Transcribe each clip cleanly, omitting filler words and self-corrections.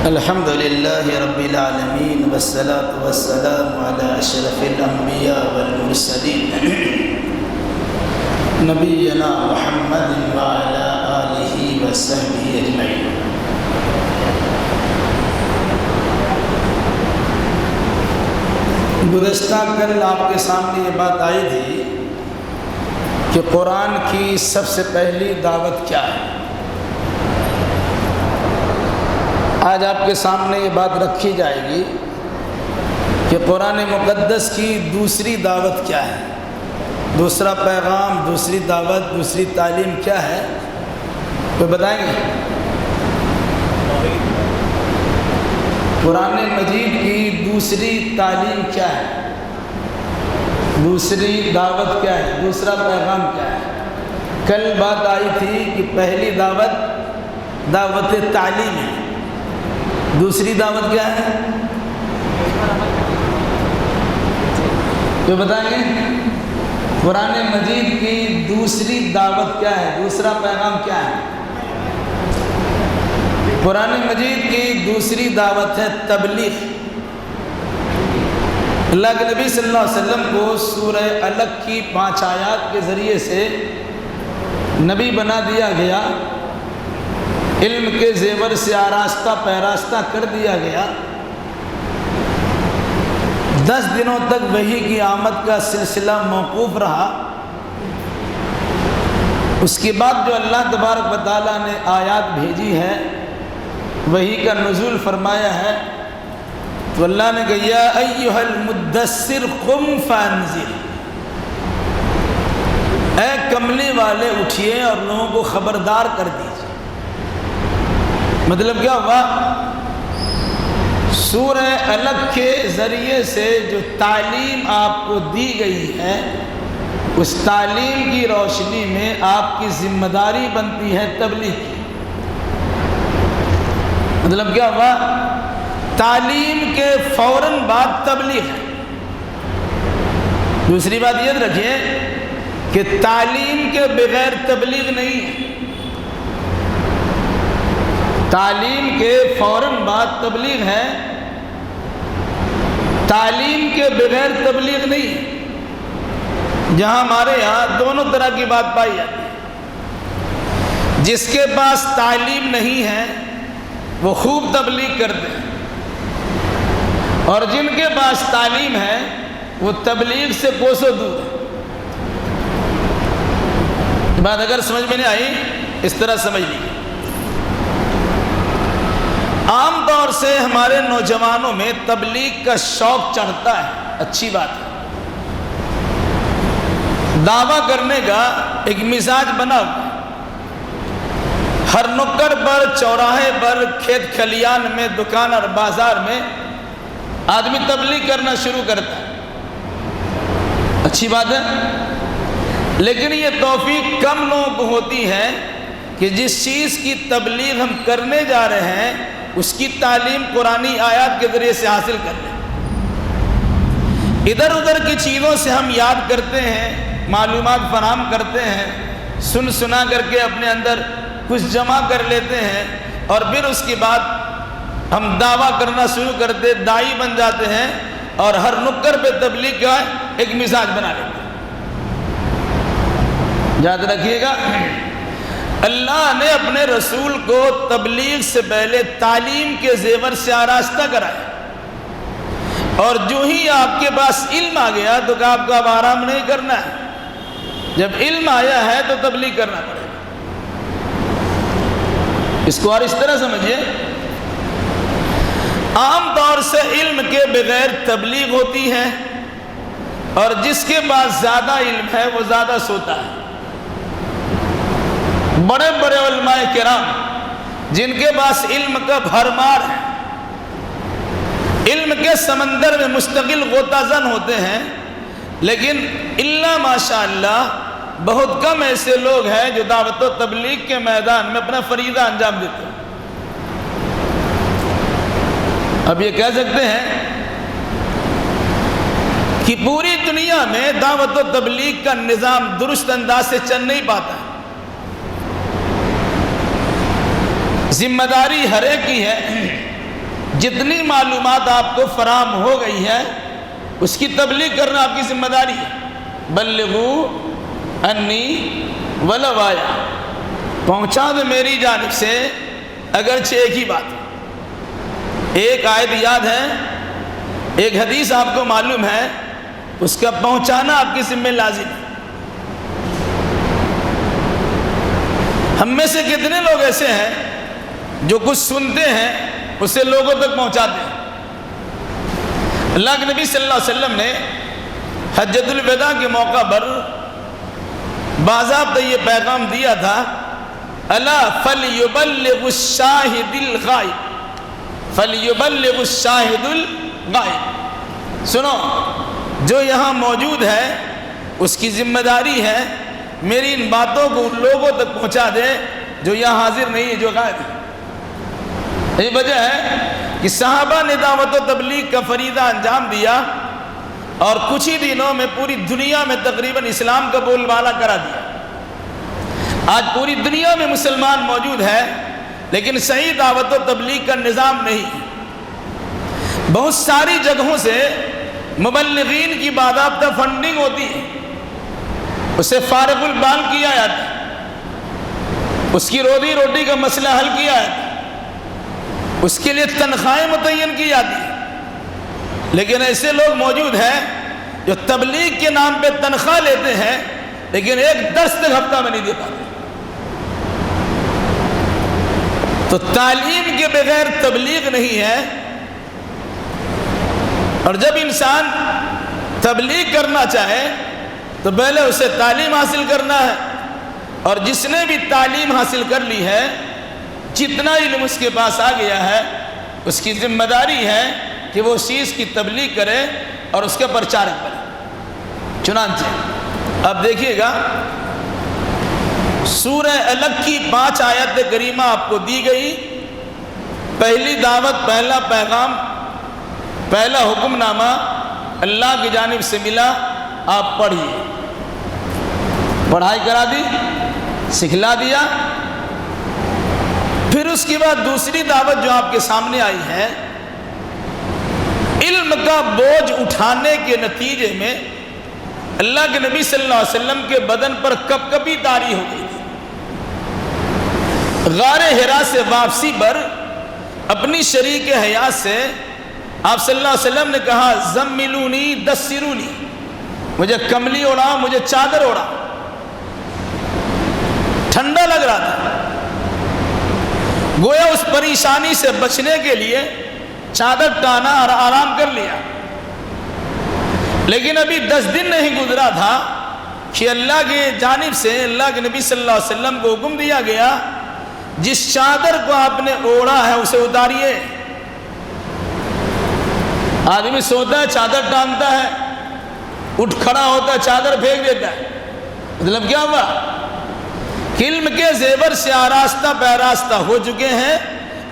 الحمد للہ رب العالمین والصلاة والسلام علی اشرف الانبیاء والمرسلین نبینا محمد وعلی آلہ وصحبہ اجمعین۔ گزشتہ کل آپ کے سامنے یہ بات آئی تھی کہ قرآن کی سب سے پہلی دعوت کیا ہے۔ آج آپ کے سامنے یہ بات رکھی جائے گی کہ قرآن مقدس کی دوسری دعوت کیا ہے، دوسرا پیغام، دوسری دعوت، دوسری تعلیم کیا ہے، کوئی بتائیں گے؟ قرآن مجید کی دوسری تعلیم کیا ہے، دوسری دعوت کیا ہے، دوسرا پیغام کیا ہے؟ کل بات آئی تھی کہ پہلی دعوت دعوت تعلیم ہے، دوسری دعوت کیا ہے، جو بتائیں گے؟ قرآن مجید کی دوسری دعوت کیا ہے، دوسرا پیغام کیا ہے؟ قرآن مجید کی دوسری دعوت ہے تبلیغ۔ اللہ کے نبی صلی اللہ علیہ وسلم کو سورہ علق کی 5 آیات کے ذریعے سے نبی بنا دیا گیا، علم کے زیور سے آراستہ پیراستہ کر دیا گیا۔ 10 دنوں تک وحی کی آمد کا سلسلہ موقوف رہا۔ اس کے بعد جو اللہ تبارک و تعالیٰ نے آیات بھیجی ہے، وحی کا نزول فرمایا ہے، تو اللہ نے کہا یا ایھا المدثر قم فانذر، اے کملی والے اٹھئے اور لوگوں کو خبردار کر دیجیے۔ مطلب کیا ہوا؟ سورہ علق کے ذریعے سے جو تعلیم آپ کو دی گئی ہے، اس تعلیم کی روشنی میں آپ کی ذمہ داری بنتی ہے تبلیغ کی۔ مطلب کیا ہوا؟ تعلیم کے فوراً بعد تبلیغ ہے۔ دوسری بات یہ رکھیے کہ تعلیم کے بغیر تبلیغ نہیں ہے۔ تعلیم کے فوراً بعد تبلیغ ہے، تعلیم کے بغیر تبلیغ نہیں ہے۔ جہاں ہمارے یہاں دونوں طرح کی بات پائی جاتی ہے، جس کے پاس تعلیم نہیں ہے وہ خوب تبلیغ کرتے ہیں، اور جن کے پاس تعلیم ہے وہ تبلیغ سے کوسوں دور ہے۔ بات اگر سمجھ میں نہیں آئی اس طرح سمجھ لیجیے۔ عام طور سے ہمارے نوجوانوں میں تبلیغ کا شوق چڑھتا ہے، اچھی بات ہے، دعویٰ کرنے کا ایک مزاج بنا ہوا ہے۔ ہر نکڑ پر، چوراہے پر، کھیت کھلیان میں، دکان اور بازار میں آدمی تبلیغ کرنا شروع کرتا ہے، اچھی بات ہے، لیکن یہ توفیق کم لوگوں کو ہوتی ہے کہ جس چیز کی تبلیغ ہم کرنے جا رہے ہیں اس کی تعلیم قرآنی آیات کے ذریعے سے حاصل کر لیں۔ ادھر ادھر کی چیزوں سے ہم یاد کرتے ہیں، معلومات فراہم کرتے ہیں، سنا کر کے اپنے اندر کچھ جمع کر لیتے ہیں، اور پھر اس کے بعد ہم دعویٰ کرنا شروع کرتے، داعی بن جاتے ہیں، اور ہر نکڑ پہ تبلیغ کا ایک مزاج بنا لیتے ہیں۔ یاد رکھیے گا، اللہ نے اپنے رسول کو تبلیغ سے پہلے تعلیم کے زیور سے آراستہ کرایا، اور جو ہی آپ کے پاس علم آ گیا تو کہ آپ کو اب آرام نہیں کرنا ہے، جب علم آیا ہے تو تبلیغ کرنا پڑے گا۔ اس کو اور اس طرح سمجھیے، عام طور سے علم کے بغیر تبلیغ ہوتی ہے، اور جس کے پاس زیادہ علم ہے وہ زیادہ سوتا ہے۔ بڑے بڑے علماء کرام جن کے پاس علم کا بھرمار ہے، علم کے سمندر میں مستقل غوطہ زن ہوتے ہیں، لیکن الا ماشاء اللہ بہت کم ایسے لوگ ہیں جو دعوت و تبلیغ کے میدان میں اپنا فریضہ انجام دیتے ہیں۔ اب یہ کہہ سکتے ہیں کہ پوری دنیا میں دعوت و تبلیغ کا نظام درست انداز سے چل نہیں پاتا ہے، ذمہ داری ہر ایک کی ہے جتنی معلومات آپ کو فراہم ہو گئی ہے اس کی تبلیغ کرنا آپ کی ذمہ داری ہے. بلغوا انی ولو آیا، پہنچا دو میری جانب سے اگرچہ ایک ہی بات. ایک آیت یاد ہے، ایک حدیث آپ کو معلوم ہے، اس کا پہنچانا آپ کی ذمہ لازم ہے. ہم میں سے کتنے لوگ ایسے ہیں جو کچھ سنتے ہیں اسے لوگوں تک پہنچاتے ہیں؟ اللہ کے نبی صلی اللہ علیہ وسلم نے حجۃ الوداع کے موقع پر باضابطہ یہ پیغام دیا تھا، الا فلیبلغ الشاہد الغائب، فلیبلغ الشاہد الغائب. سنو، جو یہاں موجود ہے اس کی ذمہ داری ہے میری ان باتوں کو ان لوگوں تک پہنچا دے جو یہاں حاضر نہیں ہے، جو غائب ہے. یہ وجہ ہے کہ صحابہ نے دعوت و تبلیغ کا فریضہ انجام دیا اور کچھ ہی دنوں میں پوری دنیا میں تقریباً اسلام کا بول بالا کرا دیا. آج پوری دنیا میں مسلمان موجود ہے لیکن صحیح دعوت و تبلیغ کا نظام نہیں. بہت ساری جگہوں سے مبلغین کی باضابطہ فنڈنگ ہوتی ہے، اسے فارغ البال کیا جاتا ہے، اس کی روزی روٹی کا مسئلہ حل کیا جاتا ہے، اس کے لیے تنخواہیں متعین کی جاتی ہیں. لیکن ایسے لوگ موجود ہیں جو تبلیغ کے نام پہ تنخواہ لیتے ہیں لیکن ایک درس تک ہفتہ میں نہیں دے پاتے. تو تعلیم کے بغیر تبلیغ نہیں ہے. اور جب انسان تبلیغ کرنا چاہے تو پہلے اسے تعلیم حاصل کرنا ہے، اور جس نے بھی تعلیم حاصل کر لی ہے، جتنا علم اس کے پاس آ گیا ہے، اس کی ذمہ داری ہے کہ وہ اس چیز کی تبلیغ کرے اور اس کا پرچارک بنے. چنانچہ اب دیکھیے گا، سورہ الگ کی 5 آیت کریمہ آپ کو دی گئی. پہلی دعوت، پہلا پیغام، پہلا حکم نامہ اللہ کی جانب سے ملا، آپ پڑھیے. پڑھائی کرا دی، سکھلا دیا. پھر اس کے بعد دوسری دعوت جو آپ کے سامنے آئی ہے، علم کا بوجھ اٹھانے کے نتیجے میں اللہ کے نبی صلی اللہ علیہ وسلم کے بدن پر کپ کپی طاری ہو گئی تھی. غار حرا سے واپسی پر اپنی شریک حیات سے آپ صلی اللہ علیہ وسلم نے کہا، زملونی دسرونی، مجھے کملی اوڑا، مجھے چادر اوڑا. ٹھنڈا لگ رہا تھا، گویا اس پریشانی سے بچنے کے لیے چادر ٹانا اور آرام کر لیا. لیکن ابھی 10 دن نہیں گزرا تھا کہ اللہ کی جانب سے اللہ کے نبی صلی اللہ علیہ وسلم کو حکم دیا گیا، جس چادر کو آپ نے اوڑھا ہے اسے اتاریے. آدمی سوتا ہے چادر ٹانگتا ہے، اٹھ کھڑا ہوتا ہے چادر پھینک دیتا ہے. مطلب کیا ہوا؟ علم کے زیور سے آراستہ پیراستہ ہو چکے ہیں.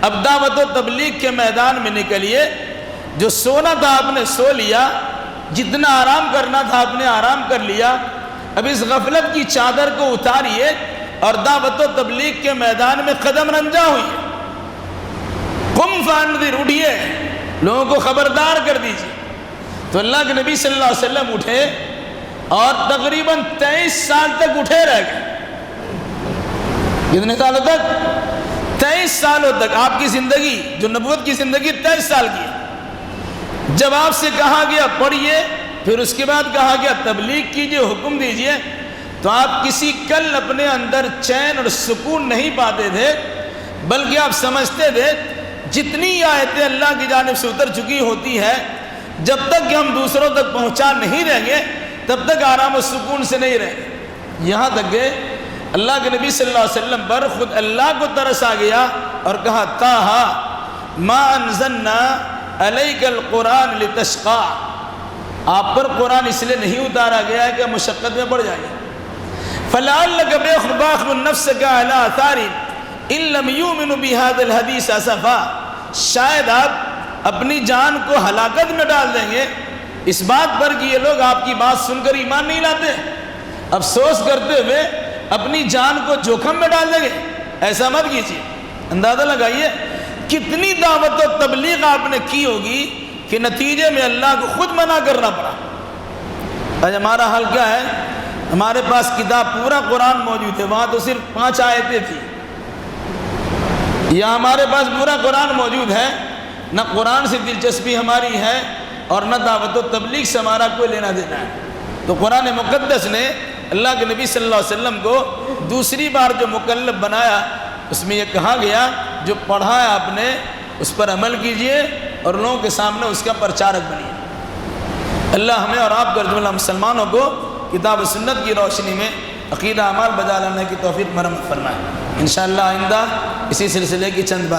اب دعوت و تبلیغ کے میدان میں نکلیے. جو سونا تھا آپ نے سو لیا، جتنا آرام کرنا تھا آپ نے آرام کر لیا. اب اس غفلت کی چادر کو اتاریے اور دعوت و تبلیغ کے میدان میں قدم رنجا ہوئی. قم فانذر، اٹھیے، لوگوں کو خبردار کر دیجیے. تو اللہ کے نبی صلی اللہ علیہ وسلم اٹھے اور تقریباً 23 سال تک اٹھے رہ گئے. کتنے سالوں تک؟ 23 سالوں تک. آپ کی زندگی، جو نبوت کی زندگی 23 سال کی ہے. جب آپ سے کہا گیا پڑھیے، پھر اس کے بعد کہا گیا تبلیغ کیجیے، حکم دیجیے، تو آپ کسی کل اپنے اندر چین اور سکون نہیں پاتے تھے، بلکہ آپ سمجھتے تھے جتنی آیتیں اللہ کی جانب سے اتر چکی ہوتی ہے، جب تک کہ ہم دوسروں تک پہنچا نہیں رہیں گے تب تک آرام و سکون سے نہیں رہیں گے. یہاں تک کہ اللہ کے نبی صلی اللہ علیہ وسلم پر خود اللہ کو ترس آ گیا اور کہا، طٰہٰ ما انزلنا علیک القرآن لتشقیٰ، آپ پر قرآن اس لیے نہیں اتارا گیا ہے کہ مشقت میں پڑ جائے. فلعلک باخع نفسک علی آثارہم ان لم یؤمنوا بہذا الحدیث اسفا، شاید آپ اپنی جان کو ہلاکت میں ڈال دیں گے اس بات پر کہ یہ لوگ آپ کی بات سن کر ایمان نہیں لاتے. افسوس کرتے ہوئے اپنی جان کو جوخم میں ڈال دیں گے. ایسا مت کیجیے. اندازہ لگائیے کتنی دعوت و تبلیغ آپ نے کی ہوگی کہ نتیجے میں اللہ کو خود منع کرنا پڑا۔ آج ہمارا حال کیا ہے؟ ہمارے پاس کتاب پورا قرآن موجود ہے، وہاں تو صرف 5 آیتیں تھیں۔ یا ہمارے پاس پورا قرآن موجود ہے، نہ قرآن سے دلچسپی ہماری ہے اور نہ دعوت و تبلیغ سے ہمارا کوئی لینا دینا ہے۔ تو قرآن مقدس نے اللہ کے نبی صلی اللہ علیہ وسلم کو دوسری بار جو مکلف بنایا، اس میں یہ کہا گیا جو پڑھا ہے آپ نے اس پر عمل کیجئے اور لوگوں کے سامنے اس کا پرچارک بنیے۔ اللہ ہمیں اور آپ کو اور مسلمانوں کو کتاب و سنت کی روشنی میں عقیدہ اعمال بجا لانے کی توفیق مرحمت فرمائے۔ انشاءاللہ آئندہ اسی سلسلے کی چند بات